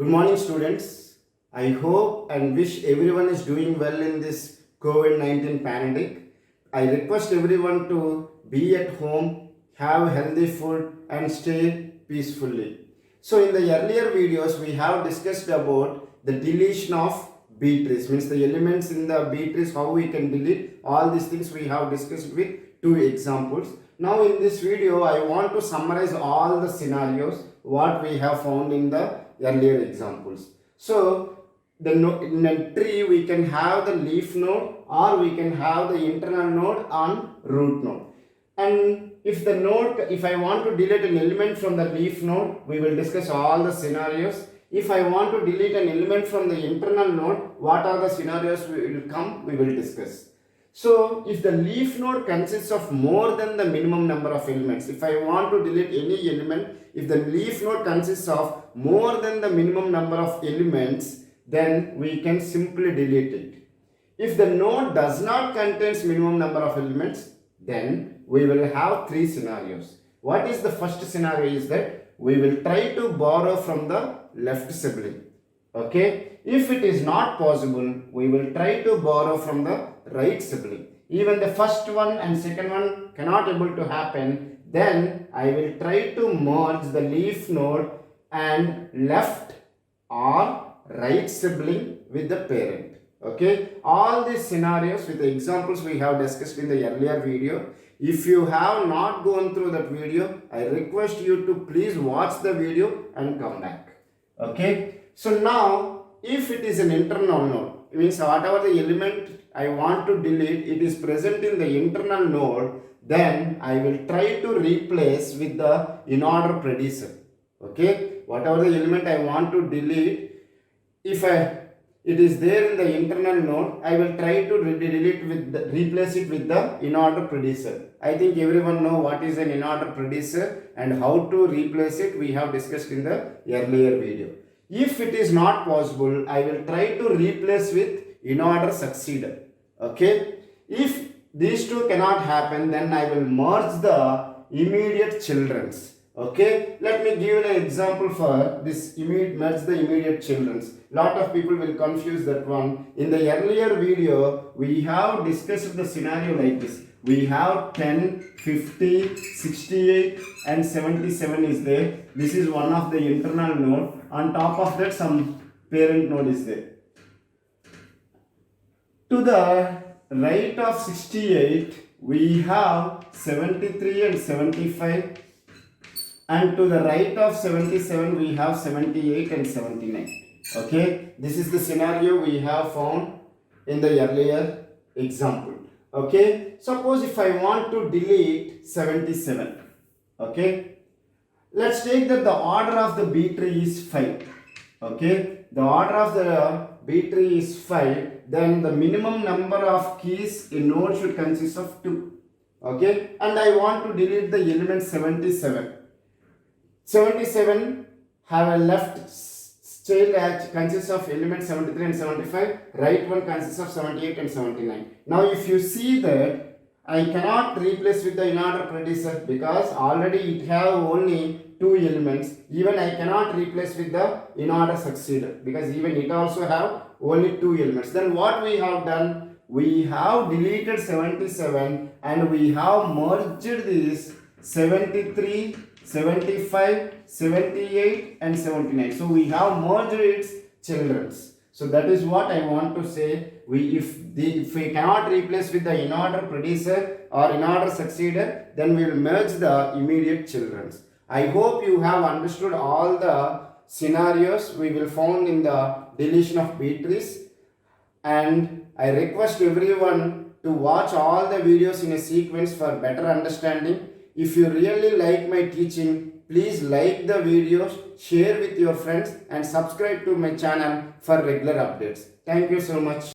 Good morning, students. I hope and wish everyone is doing well in this COVID-19 pandemic. I request everyone to be at home, have healthy food, and stay peacefully. So, in the earlier videos, we have discussed about the deletion of Btrees, means the elements in the Btrees, how we can delete. All these things we have discussed with two examples. Now, in this video, I want to summarize all the scenarios what we have found in the earlier examples. So, in a tree we can have the leaf node or we can have the internal node on root node. And if I want to delete an element from the leaf node, we will discuss all the scenarios. If I want to delete an element from the internal node, what are the scenarios we will discuss. So, if the leaf node consists of more than the minimum number of elements, if I want to delete any element, if the leaf node consists of more than the minimum number of elements, then we can simply delete it. If the node does not contain minimum number of elements, then we will have three scenarios. What is the first scenario is that we will try to borrow from the left sibling. Okay, if it is not possible, we will try to borrow from the right sibling. Even the first one and second one cannot able to happen, then I will try to merge the leaf node and left or right sibling with the parent. Okay, all these scenarios with the examples we have discussed in the earlier video. If you have not gone through that video, I request you to please watch the video and come back. Okay, so now if it is an internal node, it means whatever the element I want to delete, it is present in the internal node, then I will try to replace with the in-order predecessor. Okay, whatever the element I want to delete, if it is there in the internal node, I will try to replace it with the in-order predecessor. I think everyone know what is an in-order predecessor and how to replace it. We have discussed in the earlier video. If it is not possible, I will try to replace with in-order successor. Okay. If these two cannot happen, then I will merge the immediate children's. Okay. Let me give an example for this merge the immediate children's. Lot of people will confuse that one. In the earlier video, we have discussed the scenario like this. We have 10, 50, 68 and 77 is there. This is one of the internal node. On top of that, some parent node is there. To the right of 68, we have 73 and 75. And to the right of 77, we have 78 and 79. Okay, this is the scenario we have found in the earlier example. Okay, suppose if I want to delete 77. Okay, let's take that the order of the Btree is 5. Okay, the order of the Btree is 5. Then the minimum number of keys in node should consist of 2. Okay, and I want to delete the element 77. 77 have a left child consists of elements 73 and 75, right one consists of 78 and 79. Now if you see that I cannot replace with the in-order predecessor because already it have only 2 elements. Even I cannot replace with the in-order successor because even it also have only 2 elements. Then what we have done? We have deleted 77 and we have merged this 73, 75, 78 and 79. So we have merged its children's. So that is what I want to say. If we cannot replace with the in-order predecessor or in-order successor, then we will merge the immediate children's. I hope you have understood all the scenarios we will found in the deletion of Btrees. And I request everyone to watch all the videos in a sequence for better understanding. If you really like my teaching, please like the videos, share with your friends and subscribe to my channel for regular updates. Thank you so much.